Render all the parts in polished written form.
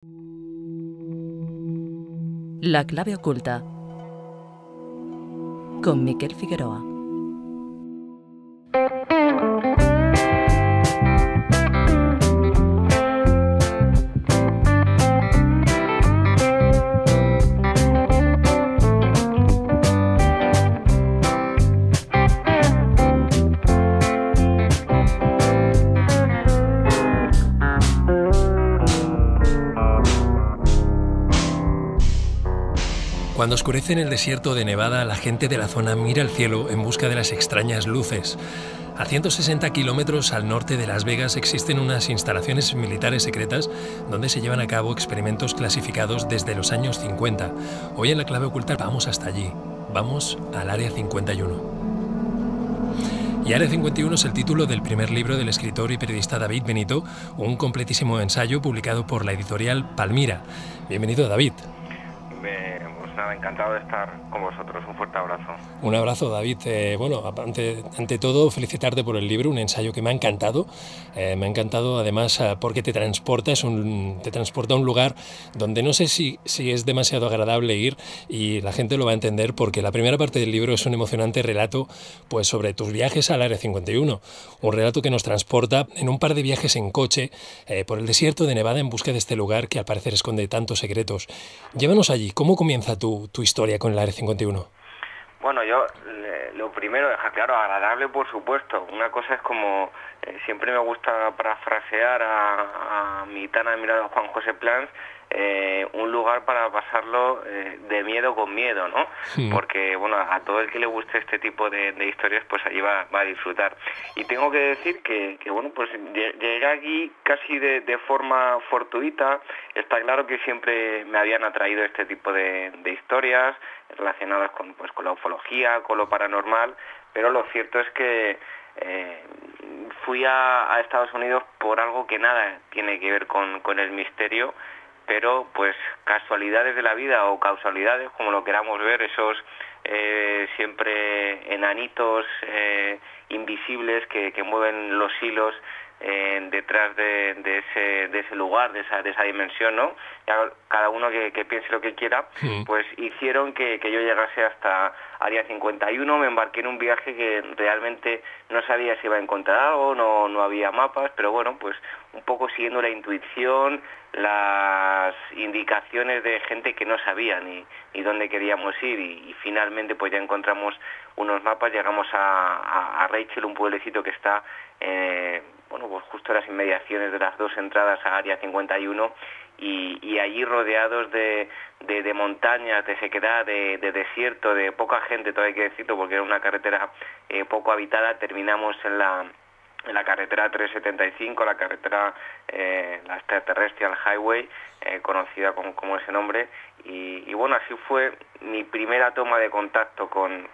La clave oculta con Miquel Figueroa. Cuando oscurece en el desierto de Nevada, la gente de la zona mira al cielo en busca de las extrañas luces. A 160 kilómetros al norte de Las Vegas existen unas instalaciones militares secretas donde se llevan a cabo experimentos clasificados desde los años 50. Hoy en La Clave Oculta vamos hasta allí. Vamos al Área 51. Y Área 51 es el título del primer libro del escritor y periodista David Benito, un completísimo ensayo publicado por la editorial Palmira. Bienvenido, David. Encantado de estar con vosotros. Un fuerte abrazo. Un abrazo, David. Ante todo, felicitarte por el libro, un ensayo que me ha encantado. Me ha encantado, además, porque te transporta a un lugar donde no sé si es demasiado agradable ir, y la gente lo va a entender porque la primera parte del libro es un emocionante relato pues sobre tus viajes al Área 51. Un relato que nos transporta en un par de viajes en coche por el desierto de Nevada en busca de este lugar que al parecer esconde tantos secretos. Llévanos allí. ¿Cómo comienza tu historia con el Área 51? Bueno, yo lo primero, dejar claro, agradable por supuesto. Una cosa es como, siempre me gusta parafrasear a mi tan admirado Juan José Plans, un lugar para pasarlo de miedo con miedo, ¿no? Porque, bueno, a todo el que le guste este tipo de historias, pues allí va a disfrutar. Y tengo que decir que bueno, pues llegué aquí casi de forma fortuita. Está claro que siempre me habían atraído este tipo de historias relacionadas con la ufología, con lo paranormal, pero lo cierto es que fui a Estados Unidos por algo que nada tiene que ver con el misterio, pero pues casualidades de la vida o causalidades, como lo queramos ver, esos siempre enanitos invisibles que mueven los hilos detrás de ese lugar, de esa dimensión, ¿no? Cada uno que piense lo que quiera, pues hicieron que yo llegase hasta Área 51, me embarqué en un viaje que realmente no sabía si iba a encontrar algo, no había mapas, pero bueno, pues un poco siguiendo la intuición, las indicaciones de gente que no sabía ni dónde queríamos ir, y finalmente pues ya encontramos unos mapas, llegamos a Rachel, un pueblecito que está pues justo en las inmediaciones de las dos entradas a Área 51, y allí rodeados de montañas, de sequedad, de desierto, de poca gente, todo hay que decirlo, porque era una carretera poco habitada. Terminamos en la carretera 375, la carretera la Extraterrestrial Highway, conocida como ese nombre, y bueno, así fue mi primera toma de contacto con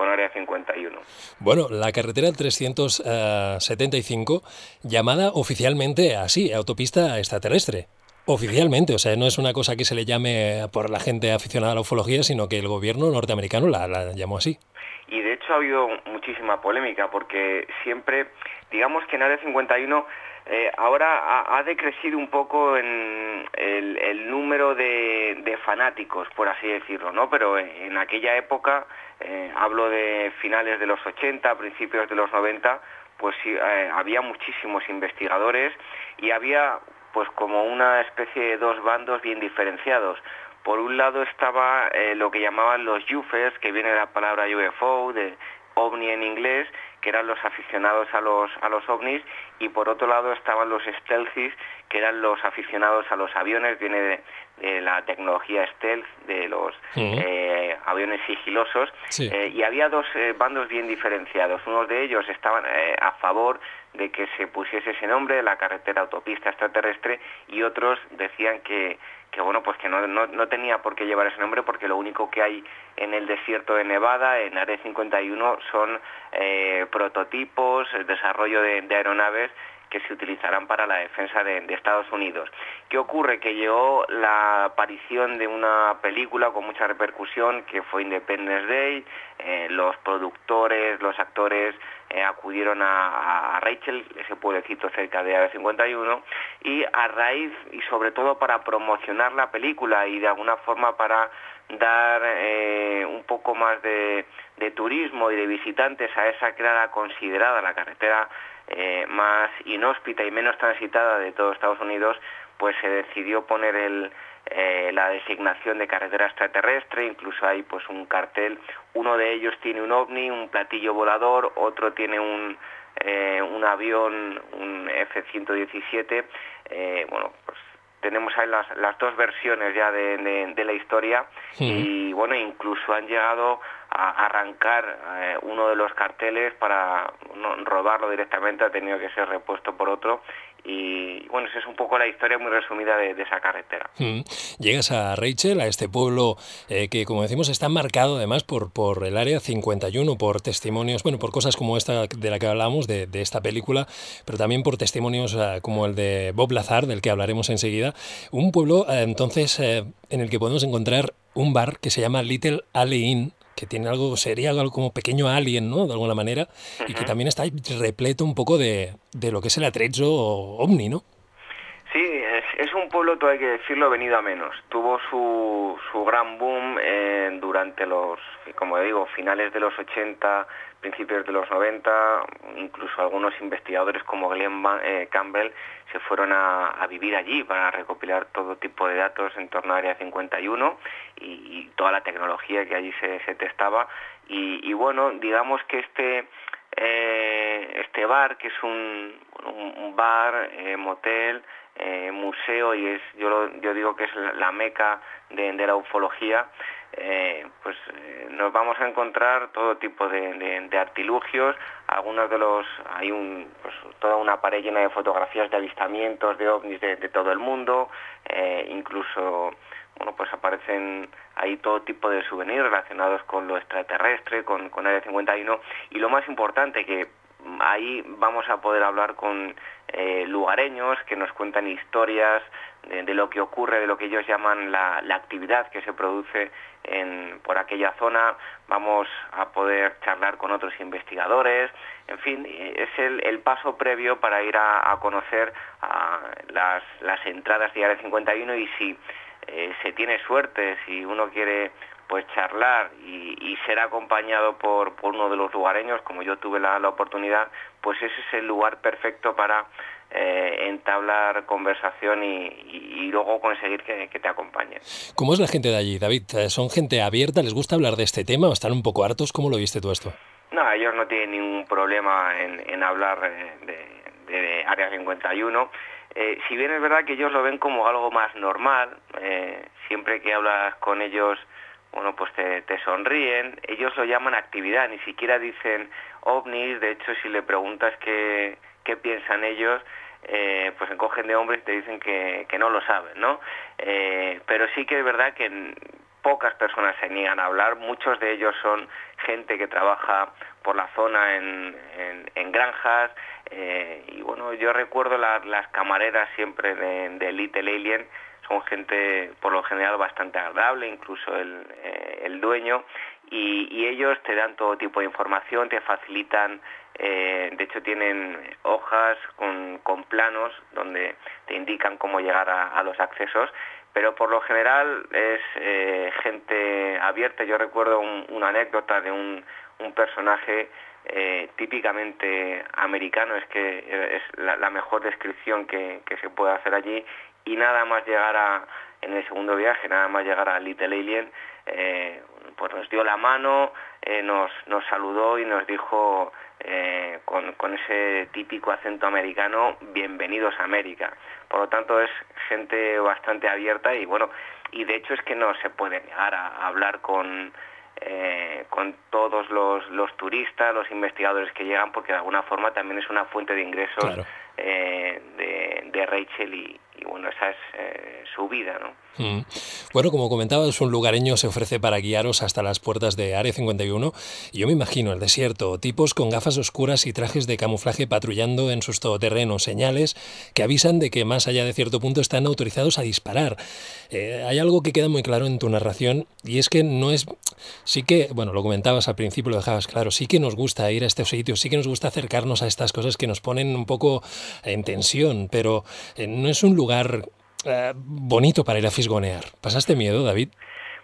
Área 51. Bueno, la carretera 375, llamada oficialmente así, autopista extraterrestre. Oficialmente, o sea, no es una cosa que se le llame por la gente aficionada a la ufología, sino que el gobierno norteamericano la llamó así. Y de hecho ha habido muchísima polémica, porque siempre, digamos que en Área 51 ahora ha decrecido un poco en el número de fanáticos, por así decirlo, ¿no? Pero en aquella época, hablo de finales de los 80, principios de los 90, pues sí, había muchísimos investigadores y había pues como una especie de dos bandos bien diferenciados. Por un lado estaba lo que llamaban los UFEs, que viene de la palabra UFO, de ovni en inglés, que eran los aficionados a los ovnis, y por otro lado estaban los stealthies, que eran los aficionados a los aviones, viene de la tecnología stealth, de los aviones sigilosos, sí. Y había dos bandos bien diferenciados. Unos de ellos estaban a favor de que se pusiese ese nombre, la carretera autopista extraterrestre, y otros decían que bueno, pues que no tenía por qué llevar ese nombre, porque lo único que hay en el desierto de Nevada, en Área 51, son prototipos, el desarrollo de aeronaves que se utilizarán para la defensa de Estados Unidos. ¿Qué ocurre? Que llegó la aparición de una película con mucha repercusión que fue Independence Day. Los productores, los actores acudieron a Rachel, ese pueblecito cerca de Área 51, y a raíz y sobre todo para promocionar la película y de alguna forma para dar un poco más de turismo y de visitantes a esa que era considerada la carretera más inhóspita y menos transitada de todo Estados Unidos, pues se decidió poner la designación de carretera extraterrestre. Incluso hay pues un cartel, uno de ellos tiene un ovni, un platillo volador, otro tiene un avión, un F-117, bueno, pues tenemos ahí las dos versiones ya de la historia. Y bueno, incluso han llegado a arrancar uno de los carteles para robarlo directamente, ha tenido que ser repuesto por otro. Y bueno, esa es un poco la historia muy resumida de esa carretera. Llegas a Rachel, a este pueblo que, como decimos, está marcado además por el Área 51, por testimonios, bueno, por cosas como esta de la que hablamos, de esta película, pero también por testimonios como el de Bob Lazar, del que hablaremos enseguida. Un pueblo, entonces, en el que podemos encontrar un bar que se llama Little Alley Inn, que tiene sería algo como pequeño alien, ¿no?, de alguna manera, y que también está repleto un poco de lo que es el atrezzo ovni, ¿no? Sí, es un pueblo, todo hay que decirlo, venido a menos. Tuvo su gran boom durante como digo, finales de los 80, principios de los 90, incluso algunos investigadores como Glenn Campbell se fueron a vivir allí para recopilar todo tipo de datos en torno a Área 51 y toda la tecnología que allí se testaba. Y bueno, digamos que este bar, que es un bar, motel, museo, y yo digo que es la meca de la ufología, nos vamos a encontrar todo tipo de artilugios. Algunos de hay toda una pared llena de fotografías de avistamientos de ovnis de todo el mundo. Incluso bueno, pues aparecen ahí todo tipo de souvenirs relacionados con lo extraterrestre, con Área 51, y lo más importante, que ahí vamos a poder hablar con lugareños que nos cuentan historias de lo que ocurre, de lo que ellos llaman la actividad que se produce por aquella zona. Vamos a poder charlar con otros investigadores. En fin, es el paso previo para ir a conocer las entradas de Área 51, y si se tiene suerte, si uno quiere pues charlar y ser acompañado por uno de los lugareños, como yo tuve la oportunidad, pues ese es el lugar perfecto para entablar conversación y luego conseguir que te acompañen. ¿Cómo es la gente de allí, David? ¿Son gente abierta? ¿Les gusta hablar de este tema o están un poco hartos? ¿Cómo lo viste tú esto? No, ellos no tienen ningún problema en hablar de Área 51. Si bien es verdad que ellos lo ven como algo más normal, siempre que hablas con ellos, bueno, pues te sonríen. Ellos lo llaman actividad, ni siquiera dicen ovnis. De hecho, si le preguntas qué piensan ellos, pues se encogen de hombros y te dicen que no lo saben, ¿no? Pero sí que es verdad que pocas personas se niegan a hablar. Muchos de ellos son gente que trabaja por la zona en granjas, y bueno, yo recuerdo las camareras siempre de Little Alien. Son gente por lo general bastante agradable, incluso el dueño, y ellos te dan todo tipo de información, te facilitan, de hecho tienen hojas con planos donde te indican cómo llegar a los accesos, pero por lo general es gente abierta. Yo recuerdo una anécdota de un personaje típicamente americano, es que es la mejor descripción que se puede hacer allí. Y nada más llegar en el segundo viaje, nada más llegar a Little Alien, pues nos dio la mano, nos saludó y nos dijo con ese típico acento americano: bienvenidos a América. Por lo tanto, es gente bastante abierta y bueno, y de hecho es que no se puede negar a hablar con con todos los turistas, los investigadores que llegan, porque de alguna forma también es una fuente de ingresos, claro, de Rachel y bueno, esa es su vida, ¿no? Bueno, como comentabas, un lugareño se ofrece para guiaros hasta las puertas de Área 51 y yo me imagino el desierto, tipos con gafas oscuras y trajes de camuflaje patrullando en sus todoterrenos, señales que avisan de que más allá de cierto punto están autorizados a disparar. Hay algo que queda muy claro en tu narración y es que no es... Sí que, bueno, lo comentabas al principio, lo dejabas claro, sí que nos gusta ir a estos sitios, sí que nos gusta acercarnos a estas cosas que nos ponen un poco en tensión, pero no es un lugar bonito para ir a fisgonear. ¿Pasaste miedo, David?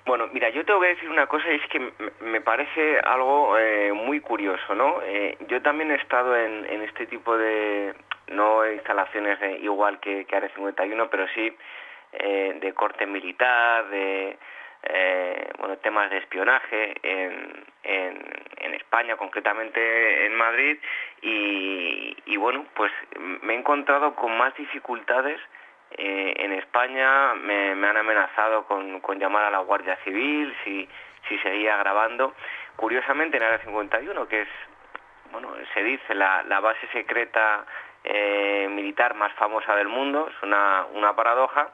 Bueno, mira, yo tengo que decir una cosa, y es que me parece algo muy curioso, ¿no? Yo también he estado en este tipo de, no instalaciones igual que Área 51, pero sí de corte militar, de bueno, temas de espionaje en España, concretamente en Madrid, y bueno, pues me he encontrado con más dificultades. En España me han amenazado con llamar a la Guardia Civil si seguía grabando. Curiosamente en Área 51, que es, bueno, se dice la base secreta militar más famosa del mundo, es una paradoja,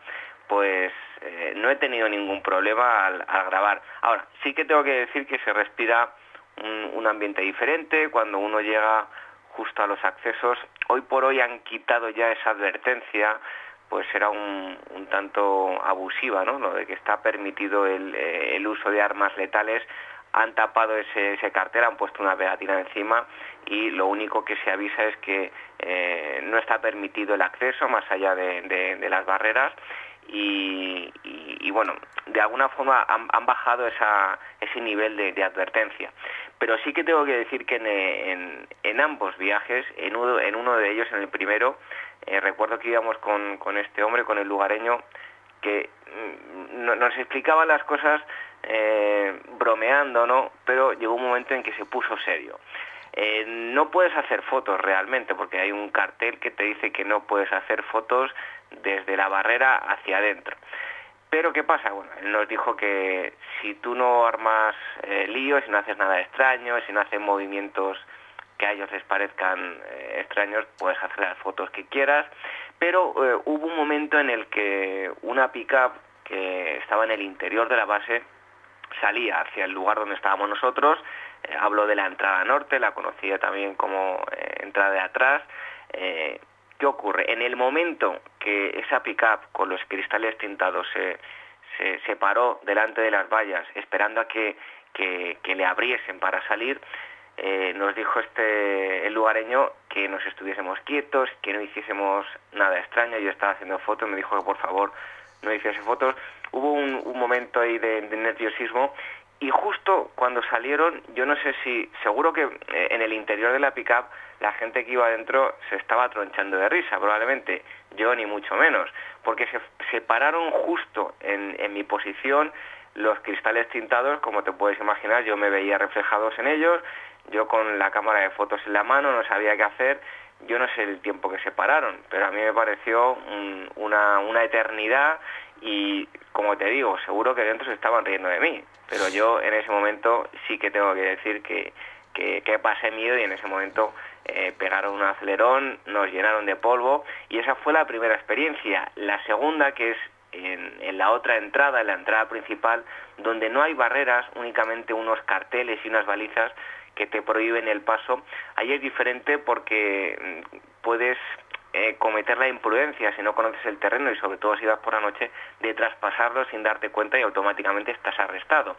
pues no he tenido ningún problema al grabar. Ahora, sí que tengo que decir que se respira un ambiente diferente cuando uno llega justo a los accesos. Hoy por hoy han quitado ya esa advertencia, pues era un tanto abusiva, ¿no? Lo de que está permitido el uso de armas letales. Han tapado ese cartel, han puesto una pegatina encima y lo único que se avisa es que no está permitido el acceso más allá de las barreras y bueno, de alguna forma han bajado ese nivel de advertencia. Pero sí que tengo que decir que en ambos viajes, en uno de ellos, en el primero, recuerdo que íbamos con este hombre, con el lugareño, que nos explicaba las cosas bromeando, ¿no? Pero llegó un momento en que se puso serio. No puedes hacer fotos realmente, porque hay un cartel que te dice que no puedes hacer fotos desde la barrera hacia adentro. Pero ¿qué pasa? Bueno, él nos dijo que si tú no armas líos, si no haces nada extraño, si no haces movimientos que a ellos les parezcan extraños, puedes hacer las fotos que quieras. Pero hubo un momento en el que una pick-up que estaba en el interior de la base salía hacia el lugar donde estábamos nosotros. Hablo de la entrada norte, la conocía también como entrada de atrás. ¿Qué ocurre? En el momento que esa pick-up con los cristales tintados se paró delante de las vallas esperando a que le abriesen para salir, nos dijo el lugareño que nos estuviésemos quietos, que no hiciésemos nada extraño. Yo estaba haciendo fotos, me dijo que por favor no hiciese fotos. Hubo un momento ahí de nerviosismo y justo cuando salieron, yo no sé si, seguro que en el interior de la pick-up la gente que iba adentro se estaba tronchando de risa, probablemente yo ni mucho menos, porque se pararon justo en mi posición los cristales tintados, como te puedes imaginar, yo me veía reflejados en ellos, yo con la cámara de fotos en la mano no sabía qué hacer. Yo no sé el tiempo que se pararon, pero a mí me pareció una eternidad y, como te digo, seguro que dentro se estaban riendo de mí, pero yo en ese momento sí que tengo que decir que pasé miedo y en ese momento pegaron un acelerón, nos llenaron de polvo y esa fue la primera experiencia. La segunda, que es en la otra entrada, en la entrada principal, donde no hay barreras, únicamente unos carteles y unas balizas que te prohíben el paso. Ahí es diferente porque puedes cometer la imprudencia, si no conoces el terreno y sobre todo si vas por la noche, de traspasarlo sin darte cuenta y automáticamente estás arrestado.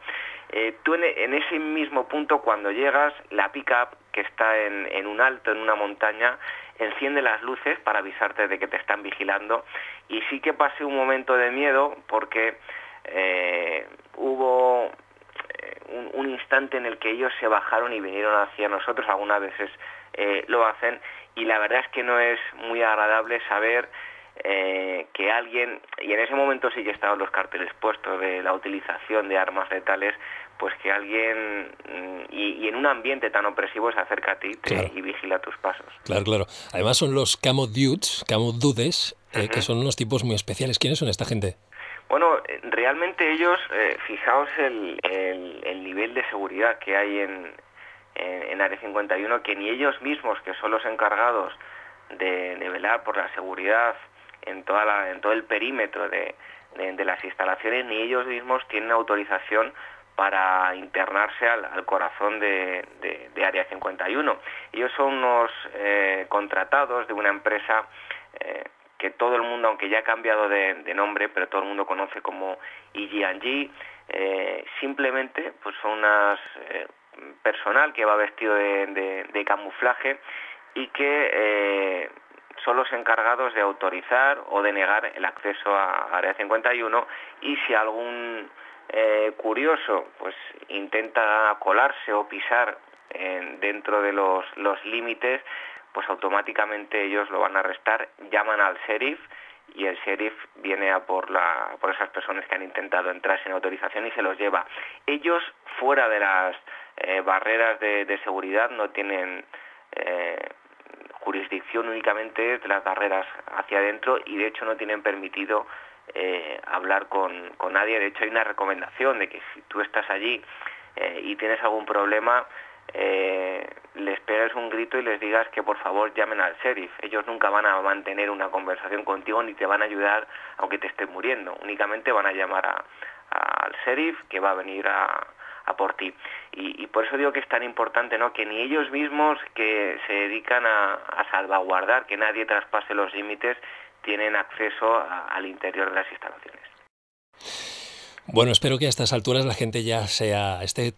Tú en ese mismo punto, cuando llegas, la pick-up, que está en un alto, en una montaña, enciende las luces para avisarte de que te están vigilando y sí que pasé un momento de miedo porque hubo un instante en el que ellos se bajaron y vinieron hacia nosotros. Algunas veces lo hacen y la verdad es que no es muy agradable saber que alguien, y en ese momento sí que estaban los carteles puestos de la utilización de armas letales, pues que alguien y en un ambiente tan opresivo se acerca a ti claro, y vigila tus pasos. Claro, claro. Además son los Camo Dudes, que son unos tipos muy especiales. ¿Quiénes son esta gente? Bueno, realmente ellos, fijaos el nivel de seguridad que hay en Área 51, que ni ellos mismos, que son los encargados de velar por la seguridad en todo el perímetro de las instalaciones, ni ellos mismos tienen autorización para internarse al corazón de Área 51. Ellos son unos contratados de una empresa que todo el mundo, aunque ya ha cambiado de nombre, pero todo el mundo conoce como EG&G. Simplemente pues son unas personal que va vestido de camuflaje y que son los encargados de autorizar o de negar el acceso a Área 51, y si algún curioso pues intenta colarse o pisar dentro de los límites, pues automáticamente ellos lo van a arrestar, llaman al sheriff y el sheriff viene a por esas personas que han intentado entrar sin autorización y se los lleva. Ellos, fuera de las barreras de seguridad, no tienen jurisdicción, únicamente de las barreras hacia adentro, y de hecho no tienen permitido hablar con nadie. De hecho hay una recomendación de que si tú estás allí y tienes algún problema, les pegues un grito y les digas que por favor llamen al sheriff. Ellos nunca van a mantener una conversación contigo ni te van a ayudar aunque te estés muriendo, únicamente van a llamar al sheriff, que va a venir a por ti. Y por eso digo que es tan importante, ¿no?, que ni ellos mismos, que se dedican a salvaguardar que nadie traspase los límites, tienen acceso al interior de las instalaciones. Bueno, espero que a estas alturas la gente ya esté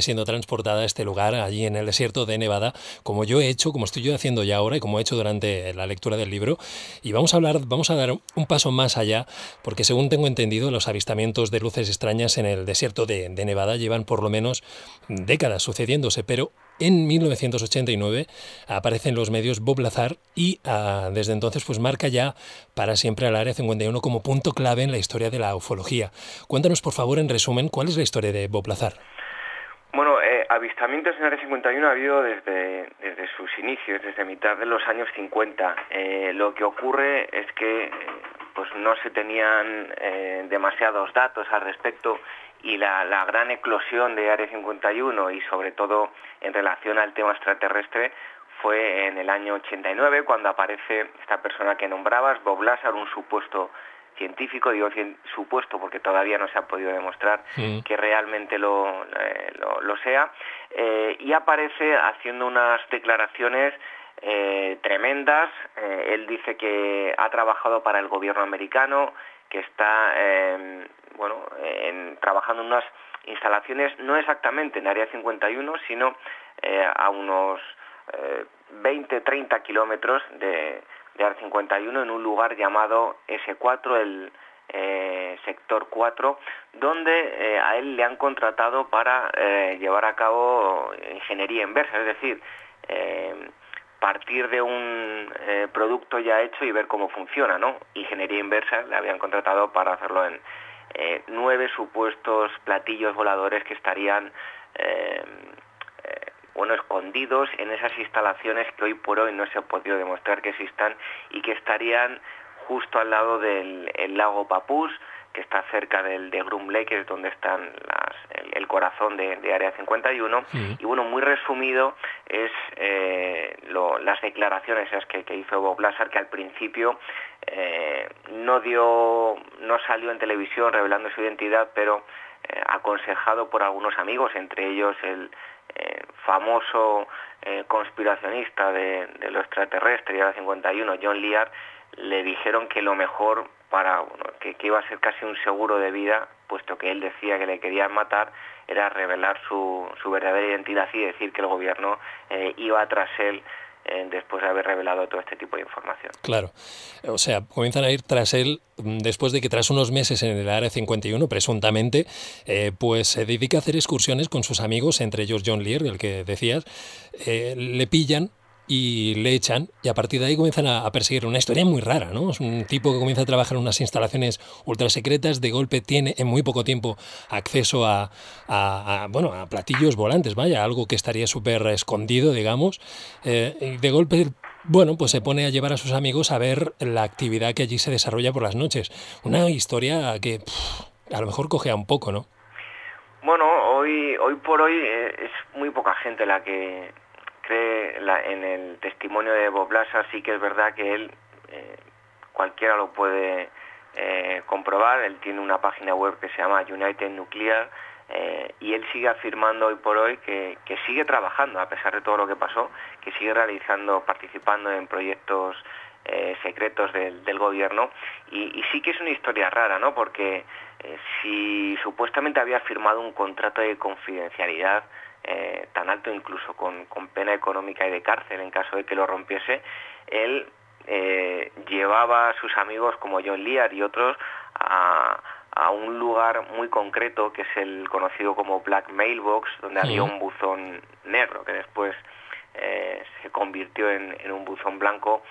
siendo transportada a este lugar, allí en el desierto de Nevada, como yo he hecho, como estoy yo haciendo ya ahora y como he hecho durante la lectura del libro. Y vamos a dar un paso más allá, porque según tengo entendido, los avistamientos de luces extrañas en el desierto de Nevada llevan por lo menos décadas sucediéndose, pero en 1989 aparece en los medios Bob Lazar y desde entonces pues marca ya para siempre al Área 51 como punto clave en la historia de la ufología. Cuéntanos, por favor, en resumen, ¿cuál es la historia de Bob Lazar? Bueno, avistamientos en Área 51 ha habido desde sus inicios, desde mitad de los años 50. Lo que ocurre es que pues no se tenían demasiados datos al respecto, y la gran eclosión de Área 51, y sobre todo en relación al tema extraterrestre, fue en el año 89, cuando aparece esta persona que nombrabas, Bob Lazar, un supuesto científico. Digo supuesto porque todavía no se ha podido demostrar que realmente lo sea, y aparece haciendo unas declaraciones tremendas. Él dice que ha trabajado para el gobierno americano, que está trabajando en unas instalaciones, no exactamente en Área 51, sino a unos 20-30 kilómetros de Área 51, en un lugar llamado S4, el sector 4, donde a él le han contratado para llevar a cabo ingeniería inversa, es decir, partir de un producto ya hecho y ver cómo funciona, ¿no? Ingeniería inversa, le habían contratado para hacerlo en 9 supuestos platillos voladores que estarían escondidos en esas instalaciones que hoy por hoy no se ha podido demostrar que existan, y que estarían justo al lado del lago Papoose, que está cerca de Groom Lake, que es donde están el corazón de Área 51. Y bueno, muy resumido es las declaraciones esas que hizo Bob Lazar, que al principio no salió en televisión revelando su identidad, pero aconsejado por algunos amigos, entre ellos el famoso conspiracionista de lo extraterrestre y Área 51, John Lear, le dijeron que lo mejor que iba a ser casi un seguro de vida, puesto que él decía que le querían matar, era revelar su verdadera identidad y decir que el gobierno iba tras él después de haber revelado todo este tipo de información. Claro, o sea, comienzan a ir tras él después de que tras unos meses en el Área 51, presuntamente, pues se dedica a hacer excursiones con sus amigos, entre ellos John Lear, del que decías, le pillan y le echan, y a partir de ahí comienzan a perseguir. Una historia muy rara, ¿no? Es un tipo que comienza a trabajar en unas instalaciones ultra secretas, de golpe tiene en muy poco tiempo acceso a platillos volantes, vaya, algo que estaría súper escondido, digamos, y de golpe Bueno, pues se pone a llevar a sus amigos a ver la actividad que allí se desarrolla por las noches. Una historia que a lo mejor cojea un poco, ¿no? Bueno, hoy por hoy es muy poca gente la que cree en el testimonio de Bob Lazar. Sí que es verdad que él, cualquiera lo puede comprobar. Él tiene una página web que se llama United Nuclear, y él sigue afirmando hoy por hoy que sigue trabajando, a pesar de todo lo que pasó, que sigue participando en proyectos secretos del gobierno, y sí que es una historia rara, ¿no? Porque si supuestamente había firmado un contrato de confidencialidad tan alto, incluso con pena económica y de cárcel en caso de que lo rompiese, él llevaba a sus amigos como John Lear y otros a un lugar muy concreto que es el conocido como Black Mailbox, donde había un buzón negro que después se convirtió en un buzón blanco,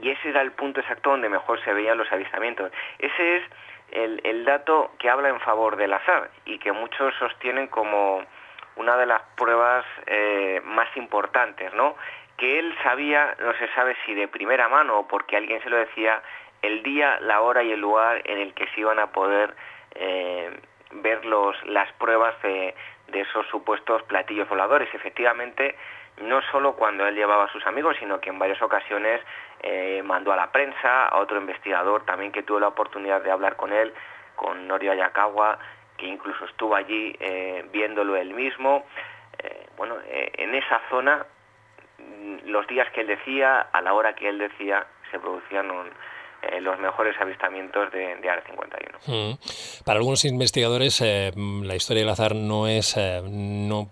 y ese era el punto exacto donde mejor se veían los avistamientos. Ese es el dato que habla en favor del Lazar y que muchos sostienen como una de las pruebas más importantes, ¿no? Que él sabía, no se sabe si de primera mano o porque alguien se lo decía, el día, la hora y el lugar en el que se iban a poder ver las pruebas de esos supuestos platillos voladores. Efectivamente, no solo cuando él llevaba a sus amigos, sino que en varias ocasiones mandó a la prensa, a otro investigador también que tuvo la oportunidad de hablar con él, con Norio Ayakawa, que incluso estuvo allí viéndolo él mismo. En esa zona, los días que él decía, a la hora que él decía, se producían los mejores avistamientos de Área 51. Para algunos investigadores la historia del Lazar no es, no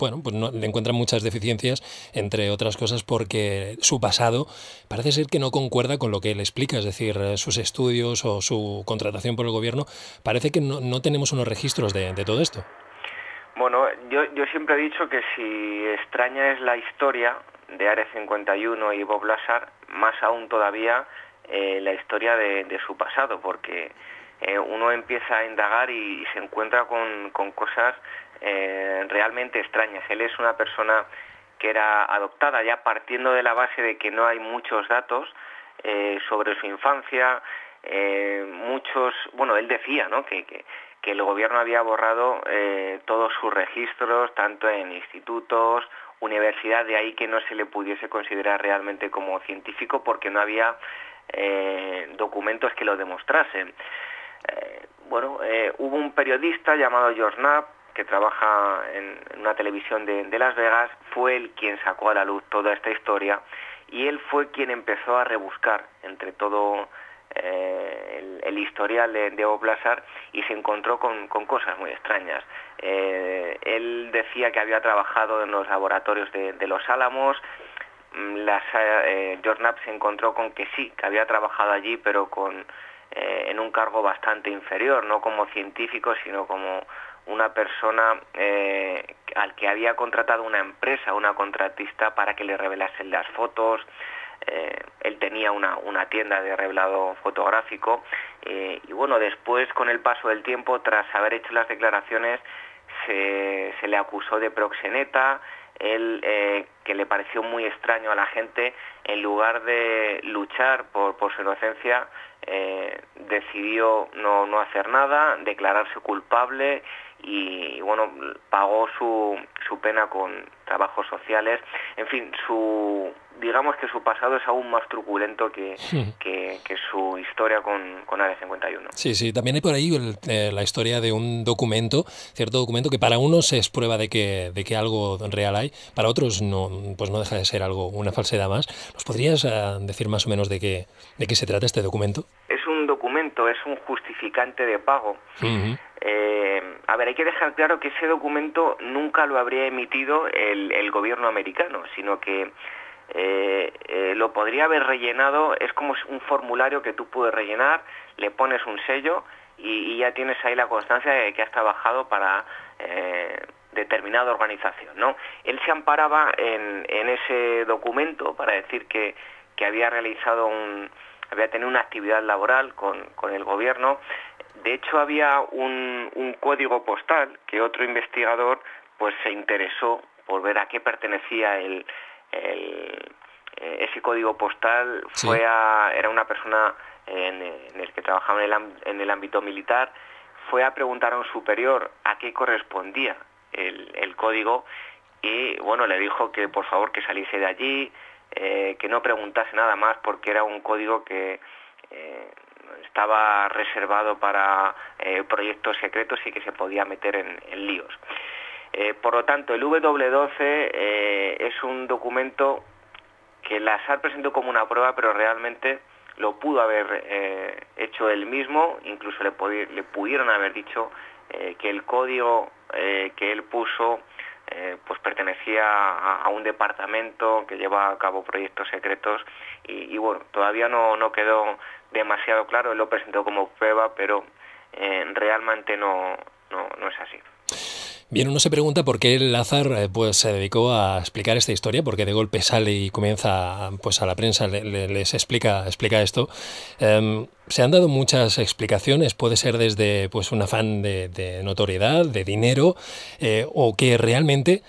le encuentran muchas deficiencias, entre otras cosas porque su pasado parece ser que no concuerda con lo que él explica, es decir, sus estudios o su contratación por el gobierno, parece que no tenemos unos registros de todo esto. Bueno, yo siempre he dicho que si extraña es la historia de Área 51 y Bob Lazar, más aún todavía la historia de su pasado, porque uno empieza a indagar y se encuentra con cosas realmente extrañas. Él es una persona que era adoptada, ya partiendo de la base de que no hay muchos datos sobre su infancia. Él decía, ¿no?, que el gobierno había borrado todos sus registros, tanto en institutos, universidad, de ahí que no se le pudiese considerar realmente como científico porque no había documentos que lo demostrasen. Hubo un periodista llamado George Knapp que trabaja en una televisión de Las Vegas, fue él quien sacó a la luz toda esta historia y él fue quien empezó a rebuscar entre todo el historial de Bob Lazar y se encontró con cosas muy extrañas. Él decía que había trabajado en los laboratorios de Los Álamos. George Knapp se encontró con que sí, que había trabajado allí, pero en un cargo bastante inferior, no como científico, sino como una persona al que había contratado una empresa, una contratista, para que le revelasen las fotos. Él tenía una tienda de revelado fotográfico y después, con el paso del tiempo, tras haber hecho las declaraciones, se le acusó de proxeneta. Él, que le pareció muy extraño a la gente, en lugar de luchar por su inocencia, decidió no hacer nada, declararse culpable y pagó su pena con trabajos sociales. En fin, digamos que su pasado es aún más truculento que su historia con Área 51. Sí, también hay por ahí la historia de un cierto documento que para unos es prueba de que algo real hay, para otros no deja de ser una falsedad más. ¿Nos podrías decir más o menos de qué se trata este documento? Es un documento, es un justificante de pago. Uh-huh. Hay que dejar claro que ese documento nunca lo habría emitido el gobierno americano, sino que lo podría haber rellenado. Es como un formulario que tú puedes rellenar, le pones un sello y ya tienes ahí la constancia de que has trabajado para determinada organización, ¿no? Él se amparaba en ese documento para decir que había tenido una actividad laboral con el gobierno. De hecho, había un código postal que otro investigador pues se interesó por ver a qué pertenecía ese código postal Sí. era una persona en el que trabajaba en el ámbito militar, fue a preguntar a un superior a qué correspondía el código y bueno, le dijo que por favor que saliese de allí, que no preguntase nada más porque era un código que estaba reservado para proyectos secretos y que se podía meter en líos. Por lo tanto, el W12 es un documento que la SAR presentó como una prueba, pero realmente lo pudo haber hecho él mismo, incluso le pudieron haber dicho que el código que él puso pues pertenecía a un departamento que lleva a cabo proyectos secretos y bueno, todavía no quedó demasiado claro, él lo presentó como prueba, pero realmente no es así. Bien, uno se pregunta por qué Lázar pues se dedicó a explicar esta historia, porque de golpe sale y comienza pues a la prensa les explica esto. Se han dado muchas explicaciones, puede ser desde pues un afán de notoriedad, de dinero, o que realmente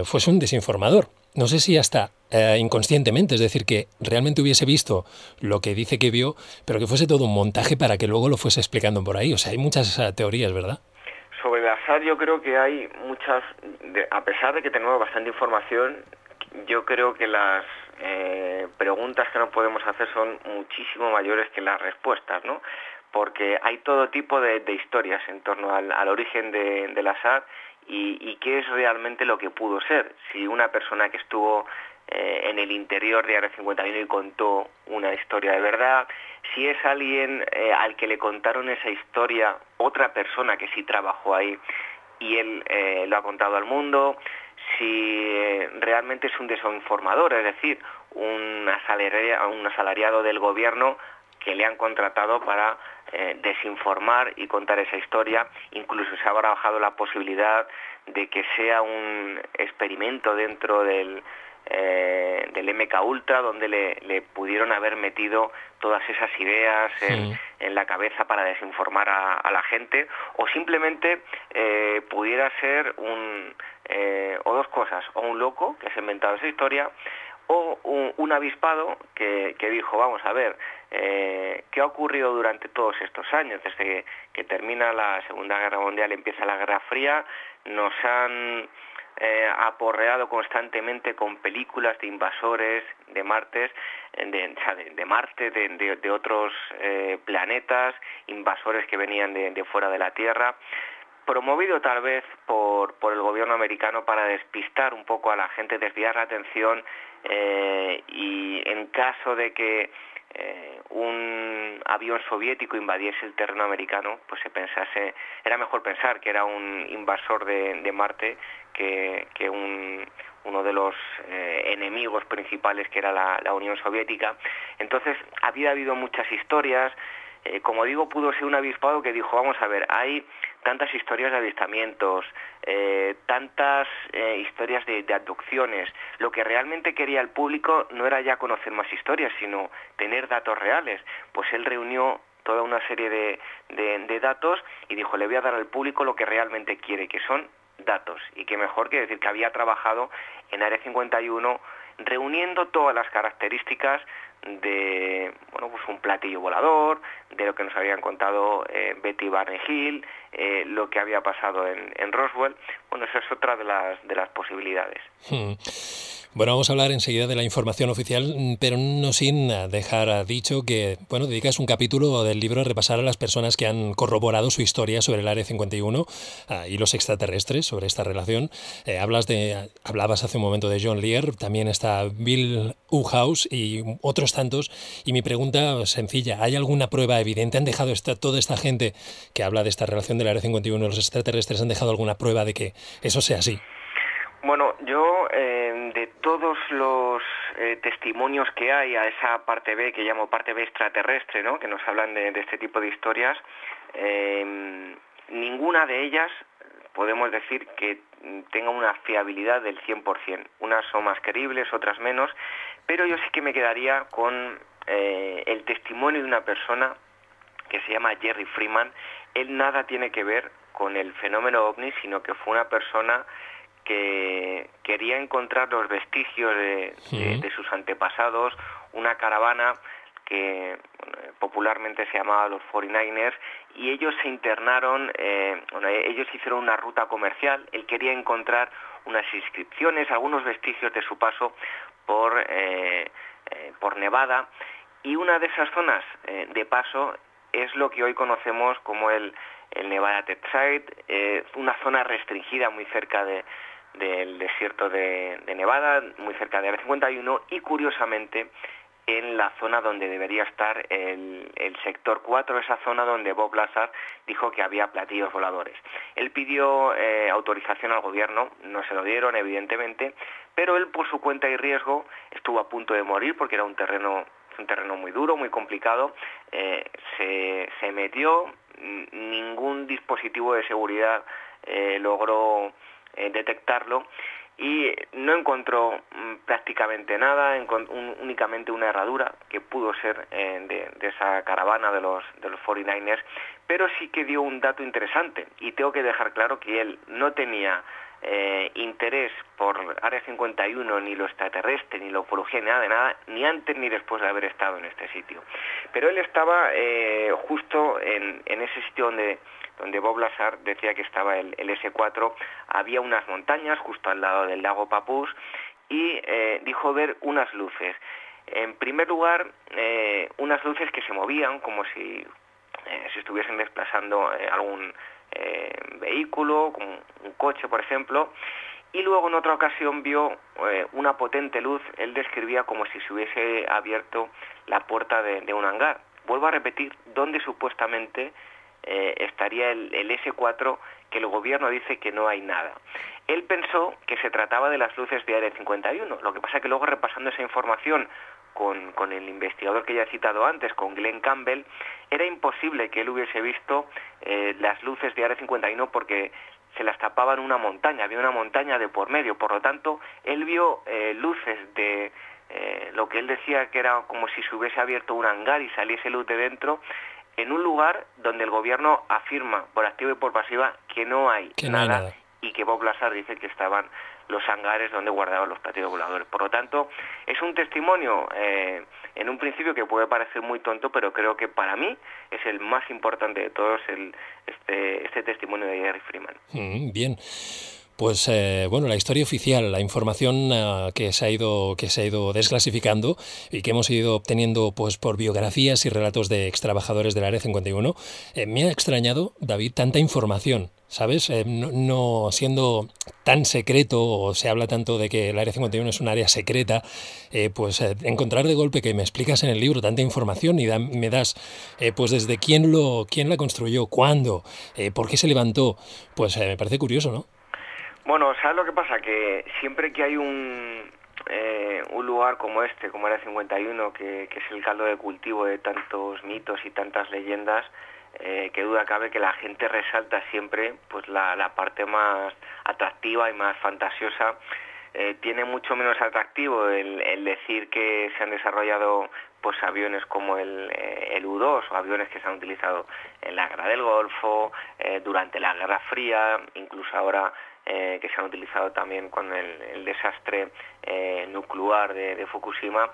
fuese un desinformador. No sé si hasta inconscientemente, es decir, que realmente hubiese visto lo que dice que vio, pero que fuese todo un montaje para que luego lo fuese explicando por ahí. O sea, hay muchas teorías, ¿verdad? Sobre la SAR yo creo que hay muchas, a pesar de que tenemos bastante información, yo creo que las preguntas que nos podemos hacer son muchísimo mayores que las respuestas, ¿no? Porque hay todo tipo de historias en torno al origen de la SAR y qué es realmente lo que pudo ser. Si una persona que estuvo en el interior de Área 51 y contó una historia de verdad, si es alguien al que le contaron esa historia, otra persona que sí trabajó ahí y él lo ha contado al mundo, si realmente es un desinformador, es decir, un asalariado del gobierno que le han contratado para desinformar y contar esa historia. Incluso se ha barajado la posibilidad de que sea un experimento dentro del MK Ultra, donde le pudieron haber metido todas esas ideas en la cabeza para desinformar a la gente, o simplemente pudiera ser o dos cosas, o un loco que se ha inventado esa historia, o un avispado que dijo, vamos a ver, ¿qué ha ocurrido durante todos estos años? Desde que termina la Segunda Guerra Mundial, empieza la Guerra Fría, nos han aporreado constantemente con películas de invasores de Marte, de otros planetas, invasores que venían de fuera de la Tierra, promovido tal vez por el gobierno americano para despistar un poco a la gente, desviar la atención y en caso de que un avión soviético invadiese el terreno americano, pues era mejor pensar que era un invasor de Marte que uno de los enemigos principales, que era la Unión Soviética. Entonces había habido muchas historias. Como digo, pudo ser un avispado que dijo, vamos a ver, hay tantas historias de avistamientos, tantas historias de abducciones. Lo que realmente quería el público no era ya conocer más historias, sino tener datos reales. Pues él reunió toda una serie de datos y dijo, le voy a dar al público lo que realmente quiere, que son datos. Y qué mejor que decir que había trabajado en Área 51 reuniendo todas las características de pues un platillo volador, de lo que nos habían contado Betty Barney Hill, lo que había pasado en Roswell. Bueno, esa es otra de las posibilidades. Bueno, vamos a hablar enseguida de la información oficial, pero no sin dejar dicho que, dedicas un capítulo del libro a repasar a las personas que han corroborado su historia sobre el Área 51 y los extraterrestres, sobre esta relación. Hablabas hace un momento de John Lear, también está Bill Uhouse y otros tantos. Y mi pregunta sencilla, ¿hay alguna prueba evidente? ¿Han dejado toda esta gente que habla de esta relación del Área 51 y los extraterrestres, han dejado alguna prueba de que eso sea así? Bueno, yo de todos los testimonios que hay a esa parte B, que llamo parte B extraterrestre, ¿no?, que nos hablan de este tipo de historias, ninguna de ellas podemos decir que tenga una fiabilidad del 100%. Unas son más creíbles, otras menos, pero yo sí que me quedaría con el testimonio de una persona que se llama Jerry Freeman. Él nada tiene que ver con el fenómeno OVNI, sino que fue una persona que quería encontrar los vestigios de sus antepasados, una caravana que popularmente se llamaba los 49ers, y ellos se internaron, ellos hicieron una ruta comercial. Él quería encontrar unas inscripciones, algunos vestigios de su paso por Nevada, y una de esas zonas de paso es lo que hoy conocemos como el Nevada Test-Site, una zona restringida muy cerca del desierto de Nevada, muy cerca de Área 51, y curiosamente en la zona donde debería estar el sector 4, esa zona donde Bob Lazar dijo que había platillos voladores. Él pidió autorización al gobierno, no se lo dieron evidentemente, pero él por su cuenta y riesgo estuvo a punto de morir porque era un terreno muy duro, muy complicado, se metió, ningún dispositivo de seguridad logró detectarlo, y no encontró prácticamente nada, únicamente una herradura que pudo ser de esa caravana de los 49ers, pero sí que dio un dato interesante, y tengo que dejar claro que él no tenía interés por Área 51, ni lo extraterrestre, ni la ufología, ni nada de nada, ni antes ni después de haber estado en este sitio. Pero él estaba justo en ese sitio donde Bob Lazar decía que estaba el S4, había unas montañas justo al lado del lago Papús, y dijo ver unas luces. En primer lugar, unas luces que se movían como si estuviesen desplazando algún vehículo, como un coche, por ejemplo, y luego en otra ocasión vio una potente luz. Él describía como si se hubiese abierto la puerta de un hangar. Vuelvo a repetir, donde supuestamente estaría el S4, que el gobierno dice que no hay nada. Él pensó que se trataba de las luces de Área 51, lo que pasa que luego, repasando esa información con el investigador que ya he citado antes, con Glenn Campbell, era imposible que él hubiese visto las luces de Área 51 porque se las tapaban una montaña, había una montaña de por medio. Por lo tanto, él vio luces de lo que él decía que era como si se hubiese abierto un hangar y saliese luz de dentro, en un lugar donde el gobierno afirma por activa y por pasiva que no hay nada, y que Bob Lazar dice que estaban los hangares donde guardaban los platillos voladores. Por lo tanto, es un testimonio en un principio que puede parecer muy tonto, pero creo que para mí es el más importante de todos, este testimonio de Jerry Freeman. Bien. Pues bueno, la historia oficial, la información que se ha ido desclasificando y que hemos ido obteniendo pues por biografías y relatos de extrabajadores del Área 51, me ha extrañado, David, tanta información, ¿sabes? No siendo tan secreto, o se habla tanto de que el Área 51 es un área secreta, encontrar de golpe que me explicas en el libro tanta información y me das pues desde quién la construyó, cuándo, por qué se levantó, pues me parece curioso, ¿no? Bueno, ¿sabes lo que pasa? Que siempre que hay un lugar como este, como Área 51, que es el caldo de cultivo de tantos mitos y tantas leyendas, que duda cabe que la gente resalta siempre pues la parte más atractiva y más fantasiosa. Tiene mucho menos atractivo el decir que se han desarrollado pues aviones como el U-2, o aviones que se han utilizado en la Guerra del Golfo, durante la Guerra Fría, incluso ahora que se han utilizado también con el desastre nuclear de Fukushima.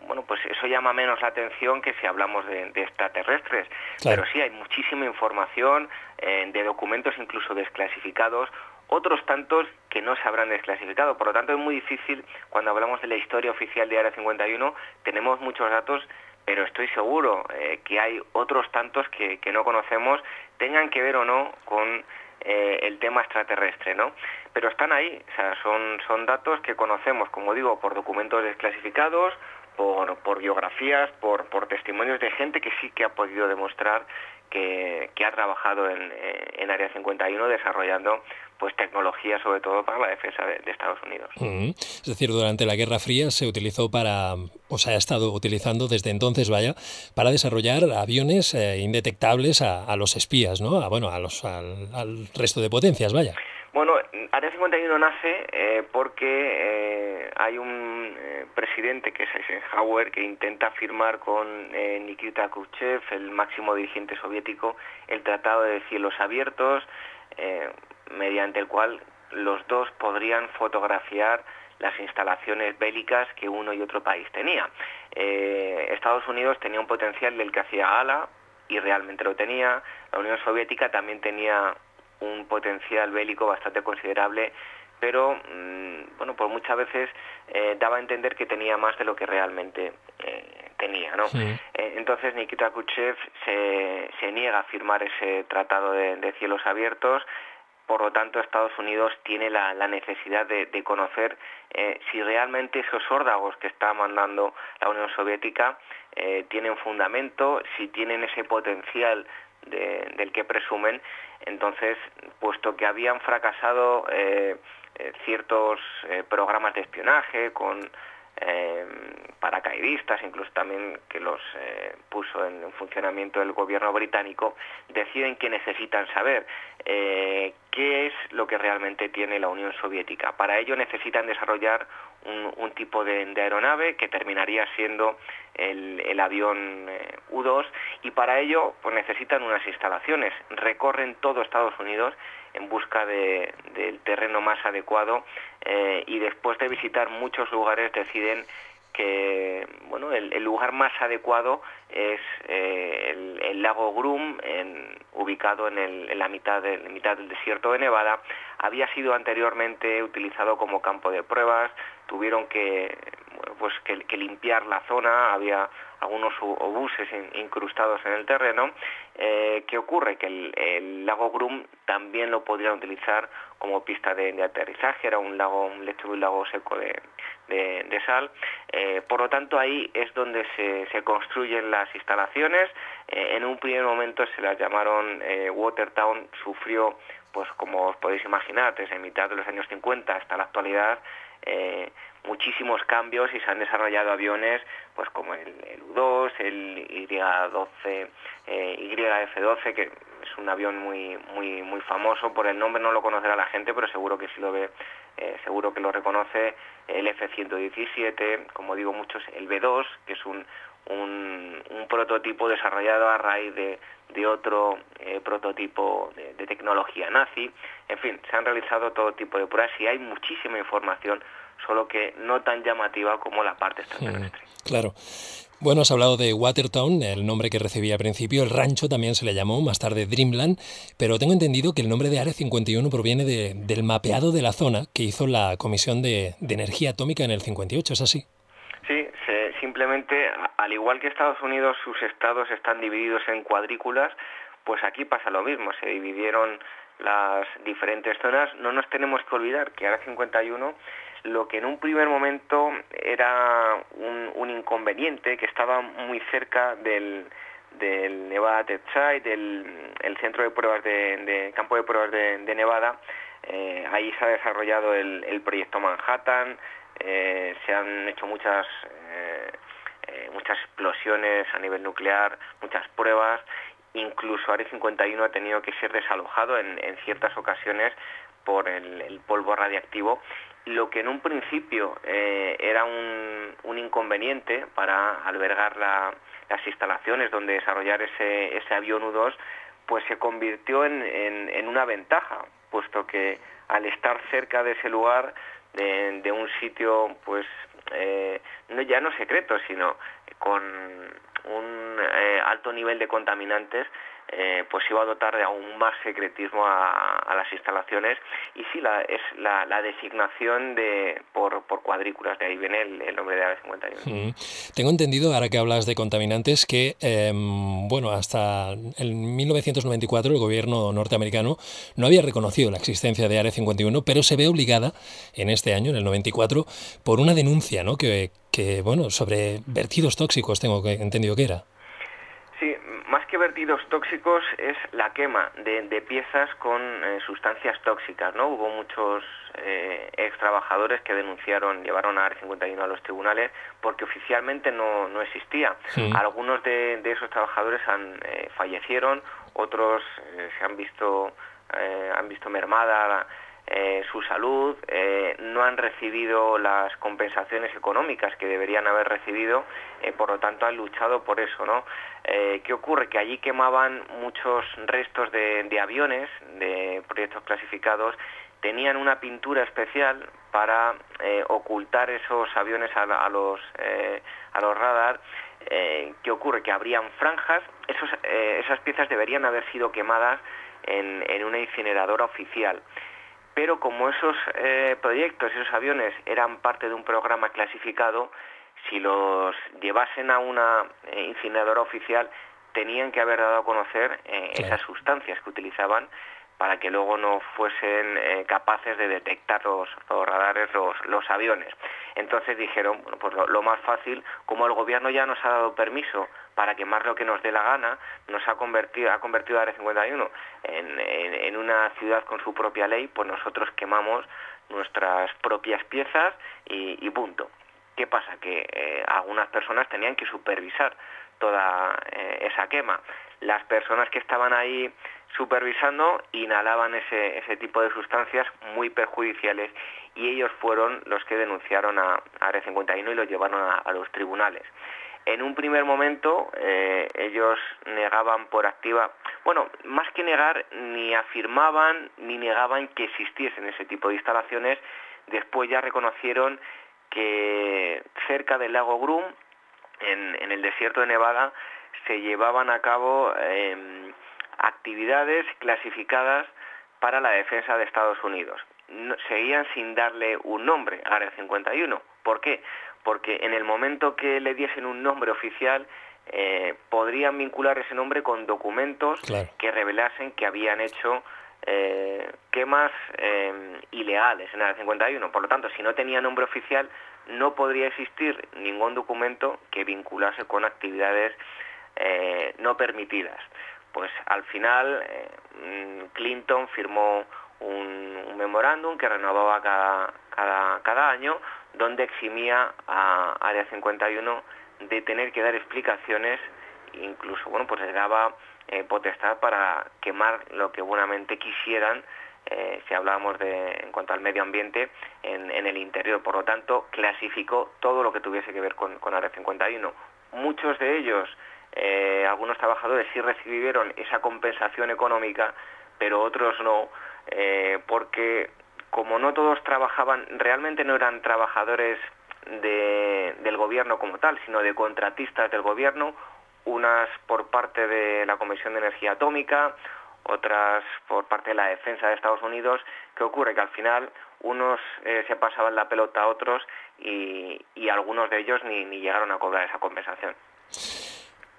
Bueno, pues eso llama menos la atención que si hablamos de extraterrestres. Claro. Pero sí, hay muchísima información, de documentos incluso desclasificados, otros tantos que no se habrán desclasificado. Por lo tanto, es muy difícil, cuando hablamos de la historia oficial de Área 51, tenemos muchos datos, pero estoy seguro que hay otros tantos que no conocemos, tengan que ver o no con el tema extraterrestre, ¿no? Pero están ahí, o sea, son datos que conocemos, como digo, por documentos desclasificados, por biografías, por testimonios de gente que sí que ha podido demostrar que ha trabajado en Área 51 desarrollando pues tecnología, sobre todo para la defensa de Estados Unidos. Es decir, durante la Guerra Fría se utilizó ha estado utilizando desde entonces, para desarrollar aviones indetectables a los espías, ¿no? Al resto de potencias, vaya. Bueno, Área 51 nace porque hay un presidente, que es Eisenhower, que intenta firmar con Nikita Khrushchev, el máximo dirigente soviético, el Tratado de Cielos Abiertos, mediante el cual los dos podrían fotografiar las instalaciones bélicas que uno y otro país tenía. Estados Unidos tenía un potencial del que hacía gala, y realmente lo tenía. La Unión Soviética también tenía un potencial bélico bastante considerable, pero bueno, pues muchas veces daba a entender que tenía más de lo que realmente tenía, ¿no? Sí. Entonces Nikita Khrushchev se niega a firmar ese tratado de cielos abiertos. Por lo tanto, Estados Unidos tiene la necesidad de conocer si realmente esos órdagos que está mandando la Unión Soviética tienen fundamento, si tienen ese potencial del que presumen. Entonces, puesto que habían fracasado ciertos programas de espionaje con paracaidistas, incluso también que los puso en funcionamiento el gobierno británico, deciden que necesitan saber qué es lo que realmente tiene la Unión Soviética. Para ello necesitan desarrollar un tipo de aeronave que terminaría siendo el avión U-2, y para ello pues necesitan unas instalaciones. Recorren todo Estados Unidos en busca del terreno más adecuado, y después de visitar muchos lugares deciden que bueno, el lugar más adecuado es el lago Groom, ubicado en la mitad del desierto de Nevada. Había sido anteriormente utilizado como campo de pruebas, tuvieron que limpiar la zona, había algunos obuses incrustados en el terreno. ¿Qué ocurre? Que el lago Groom también lo podrían utilizar como pista de aterrizaje, era un lecho de un lago seco de sal. Por lo tanto, ahí es donde se construyen las instalaciones. En un primer momento se las llamaron Watertown. Sufrió, pues como os podéis imaginar, desde mitad de los años 50 hasta la actualidad, muchísimos cambios, y se han desarrollado aviones pues como el U-2, el Y-12, YF-12, que es un avión muy famoso. Por el nombre no lo conocerá la gente, pero seguro que si lo ve, seguro que lo reconoce. El F-117, como digo muchos, el B-2, que es un prototipo desarrollado a raíz de otro prototipo de tecnología nazi. En fin, se han realizado todo tipo de pruebas y hay muchísima información, solo que no tan llamativa como la parte extraterrestre. Claro. Bueno, has hablado de Watertown, el nombre que recibía al principio. El rancho también se le llamó, más tarde Dreamland, pero tengo entendido que el nombre de Área 51 proviene del mapeado de la zona que hizo la Comisión de Energía Atómica en el 58, ¿es así? Sí, simplemente, al igual que Estados Unidos, sus estados están divididos en cuadrículas, pues aquí pasa lo mismo, se dividieron las diferentes zonas. No nos tenemos que olvidar que Área 51, lo que en un primer momento era un inconveniente, que estaba muy cerca del Nevada Test Site, el centro de pruebas de campo de pruebas de Nevada. Ahí se ha desarrollado el proyecto Manhattan. Se han hecho muchas explosiones a nivel nuclear, muchas pruebas. Incluso Área 51 ha tenido que ser desalojado en ciertas ocasiones por el polvo radiactivo, lo que en un principio era un inconveniente para albergar las instalaciones donde desarrollar ese avión U-2, pues se convirtió en una ventaja, puesto que al estar cerca de ese lugar, de un sitio pues ya no secreto, sino con un alto nivel de contaminantes, pues iba a dotar de aún más secretismo a las instalaciones. Y sí, es la designación por cuadrículas, de ahí viene el nombre de Área 51. Tengo entendido, ahora que hablas de contaminantes, que hasta en 1994 el gobierno norteamericano no había reconocido la existencia de Área 51, pero se ve obligada en este año, en el 94, por una denuncia, ¿no? que sobre vertidos tóxicos, tengo entendido que era. Sí, más que vertidos tóxicos es la quema de piezas con sustancias tóxicas, ¿no? Hubo muchos ex trabajadores que llevaron a Área 51 a los tribunales porque oficialmente no existía. Sí. Algunos de esos trabajadores fallecieron, otros se han visto mermada su salud, no han recibido las compensaciones económicas que deberían haber recibido, por lo tanto han luchado por eso, ¿no? ¿Qué ocurre? Que allí quemaban muchos restos de aviones, de proyectos clasificados, tenían una pintura especial para ocultar esos aviones a los radar. ¿Qué ocurre? Que habrían franjas. Esas piezas deberían haber sido quemadas en una incineradora oficial. Pero como esos proyectos, esos aviones eran parte de un programa clasificado, si los llevasen a una incineradora oficial, tenían que haber dado a conocer esas sustancias que utilizaban para que luego no fuesen capaces de detectar los radares, los aviones. Entonces dijeron, bueno, pues lo más fácil, como el gobierno ya nos ha dado permiso para quemar lo que nos dé la gana, nos ha convertido a Área 51 en una ciudad con su propia ley, pues nosotros quemamos nuestras propias piezas y punto. ¿Qué pasa? Que algunas personas tenían que supervisar toda esa quema. Las personas que estaban ahí supervisando inhalaban ese tipo de sustancias muy perjudiciales y ellos fueron los que denunciaron a Área 51 y lo llevaron a los tribunales. En un primer momento ellos negaban por activa, bueno, más que negar, ni afirmaban ni negaban que existiesen ese tipo de instalaciones. Después ya reconocieron que cerca del lago Groom, en el desierto de Nevada, se llevaban a cabo actividades clasificadas para la defensa de Estados Unidos. Seguían sin darle un nombre a Área 51. ¿Por qué? Porque en el momento que le diesen un nombre oficial, podrían vincular ese nombre con documentos que revelasen que habían hecho quemas ilegales en Área 51. Por lo tanto, si no tenía nombre oficial, no podría existir ningún documento que vinculase con actividades no permitidas. Pues al final Clinton firmó un memorándum que renovaba cada año, donde eximía a Área 51 de tener que dar explicaciones, incluso pues les daba potestad para quemar lo que buenamente quisieran, si hablábamos en cuanto al medio ambiente, en el interior. Por lo tanto, clasificó todo lo que tuviese que ver con Área 51. Muchos de ellos, algunos trabajadores sí recibieron esa compensación económica, pero otros no, porque como no todos trabajaban, realmente no eran trabajadores del gobierno como tal, sino de contratistas del gobierno, unas por parte de la Comisión de Energía Atómica, otras por parte de la defensa de Estados Unidos. ¿Qué ocurre? Que al final unos se pasaban la pelota a otros y algunos de ellos ni llegaron a cobrar esa compensación.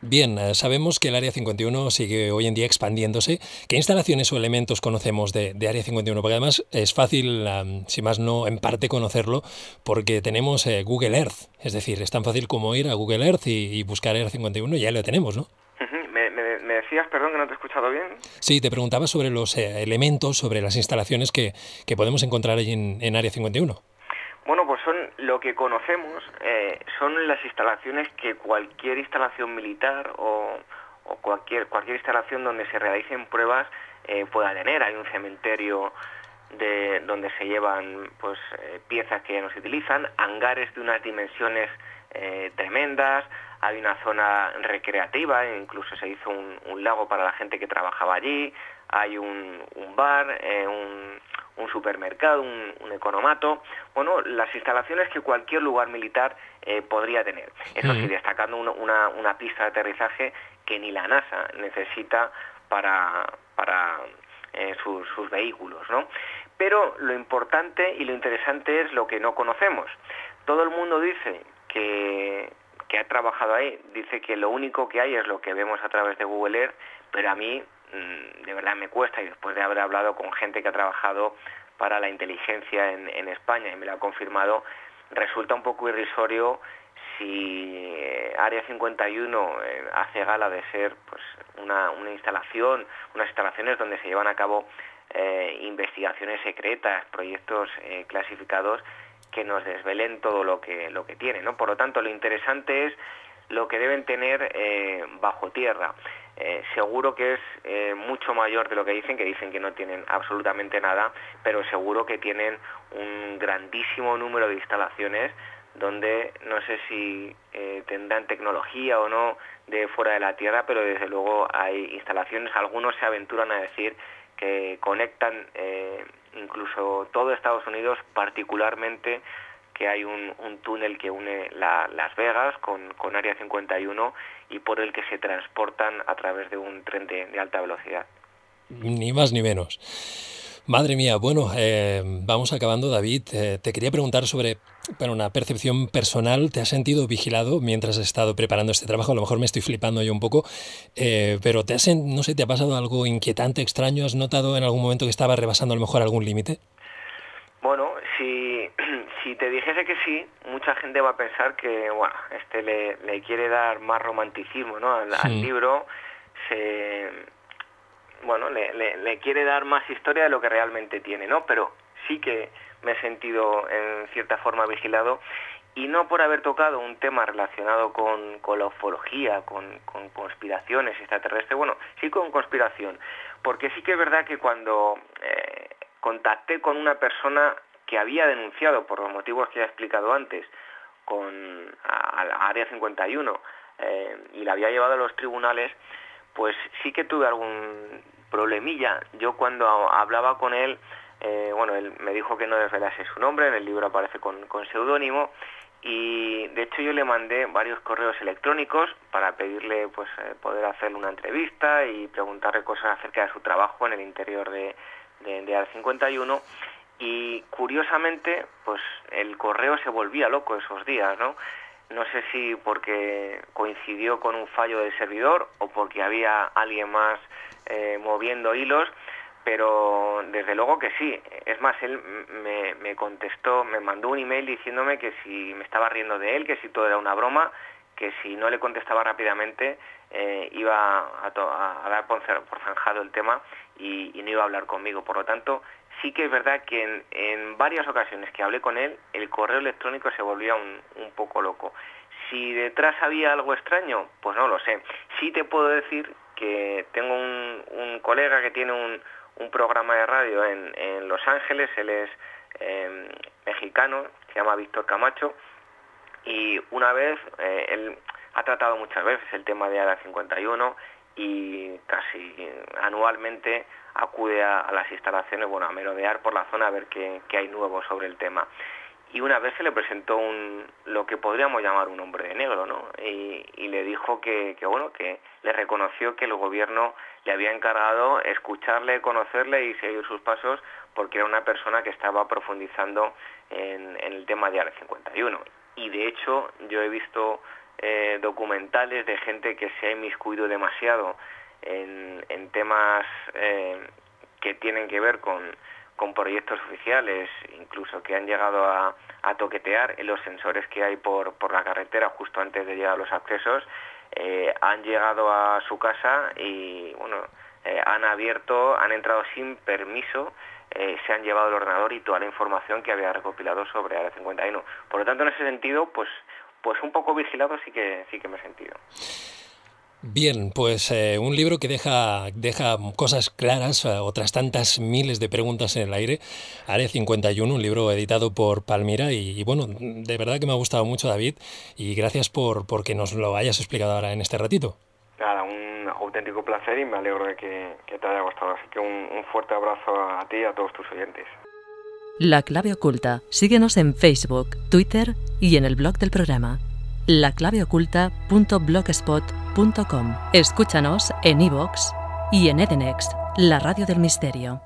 Bien, sabemos que el Área 51 sigue hoy en día expandiéndose. ¿Qué instalaciones o elementos conocemos de Área 51? Porque además es fácil, si más no, en parte conocerlo, porque tenemos Google Earth. Es decir, es tan fácil como ir a Google Earth y buscar Área 51 y ya lo tenemos, ¿no? ¿Me decías, perdón, que no te he escuchado bien? Sí, te preguntaba sobre los elementos, sobre las instalaciones que podemos encontrar allí en Área 51. Bueno, pues son lo que conocemos, son las instalaciones que cualquier instalación militar o cualquier instalación donde se realicen pruebas pueda tener. Hay un cementerio donde se llevan piezas que ya no se utilizan, hangares de unas dimensiones tremendas, hay una zona recreativa, incluso se hizo un lago para la gente que trabajaba allí, hay un bar, un supermercado, un economato. Bueno, las instalaciones que cualquier lugar militar podría tener. Eso sí, destacando una pista de aterrizaje que ni la NASA necesita para sus vehículos, ¿no? Pero lo importante y lo interesante es lo que no conocemos. Todo el mundo dice que ha trabajado ahí, dice que lo único que hay es lo que vemos a través de Google Earth, pero a mí de verdad me cuesta, y después de haber hablado con gente que ha trabajado para la inteligencia en España y me lo ha confirmado, resulta un poco irrisorio si Área 51 hace gala de ser unas instalaciones donde se llevan a cabo investigaciones secretas, proyectos clasificados que nos desvelen todo lo que tiene, ¿no? Por lo tanto, lo interesante es lo que deben tener bajo tierra. Seguro que es mucho mayor de lo que dicen que no tienen absolutamente nada, pero seguro que tienen un grandísimo número de instalaciones donde no sé si tendrán tecnología o no de fuera de la Tierra, pero desde luego hay instalaciones. Algunos se aventuran a decir que conectan incluso todo Estados Unidos, particularmente que hay un túnel que une Las Vegas con Área 51 y por el que se transportan a través de un tren de alta velocidad. Ni más ni menos. Madre mía, bueno, vamos acabando, David. Te quería preguntar sobre una percepción personal. ¿Te has sentido vigilado mientras has estado preparando este trabajo? A lo mejor me estoy flipando yo un poco, pero no sé, ¿te ha pasado algo inquietante, extraño? ¿Has notado en algún momento que estaba rebasando a lo mejor algún límite? Bueno, si te dijese que sí, mucha gente va a pensar que, bueno, le quiere dar más romanticismo, ¿no? Al libro le quiere dar más historia de lo que realmente tiene, ¿no? Pero sí que me he sentido en cierta forma vigilado, y no por haber tocado un tema relacionado con la ufología, con conspiraciones extraterrestres, bueno, sí con conspiración, porque sí que es verdad que cuando contacté con una persona que había denunciado, por los motivos que he explicado antes, a Área 51 y la había llevado a los tribunales, pues sí que tuve algún problemilla. Yo cuando hablaba con él, él me dijo que no desvelase su nombre, en el libro aparece con seudónimo, y de hecho yo le mandé varios correos electrónicos para pedirle poder hacerle una entrevista y preguntarle cosas acerca de su trabajo en el interior de Área 51, y curiosamente pues el correo se volvía loco esos días, ¿no? No sé si porque coincidió con un fallo del servidor o porque había alguien más moviendo hilos, pero desde luego que sí. Es más, él me contestó, me mandó un email diciéndome que si me estaba riendo de él, que si todo era una broma, que si no le contestaba rápidamente iba a dar por zanjado el tema y no iba a hablar conmigo. Por lo tanto, sí que es verdad que en varias ocasiones que hablé con él, el correo electrónico se volvía un poco loco. Si detrás había algo extraño, pues no lo sé. Sí te puedo decir que tengo un colega que tiene un programa de radio en Los Ángeles. Él es mexicano, se llama Víctor Camacho, y una vez, él ha tratado muchas veces el tema de Área 51 y casi anualmente acude a las instalaciones, a merodear por la zona a ver qué hay nuevo sobre el tema. Y una vez se le presentó lo que podríamos llamar un hombre de negro, ¿no? Y le dijo que le reconoció que el gobierno le había encargado escucharle, conocerle y seguir sus pasos, porque era una persona que estaba profundizando en el tema de Área 51. Y de hecho yo he visto documentales de gente que se ha inmiscuido demasiado en temas que tienen que ver con proyectos oficiales, incluso que han llegado a toquetear en los sensores que hay por la carretera justo antes de llegar a los accesos. Han llegado a su casa y han entrado sin permiso, se han llevado el ordenador y toda la información que había recopilado sobre Área 51. Por lo tanto, en ese sentido, pues un poco vigilado sí que me he sentido. Bien, pues un libro que deja cosas claras, otras tantas miles de preguntas en el aire. Área 51, un libro editado por Palmira, y bueno, de verdad que me ha gustado mucho, David, y gracias porque nos lo hayas explicado ahora en este ratito. Nada, un auténtico placer y me alegro de que te haya gustado, así que un fuerte abrazo a ti y a todos tus oyentes. La Clave Oculta. Síguenos en Facebook, Twitter y en el blog del programa, laclaveoculta.blogspot.com. Escúchanos en iVoox y en Edenex, la radio del misterio.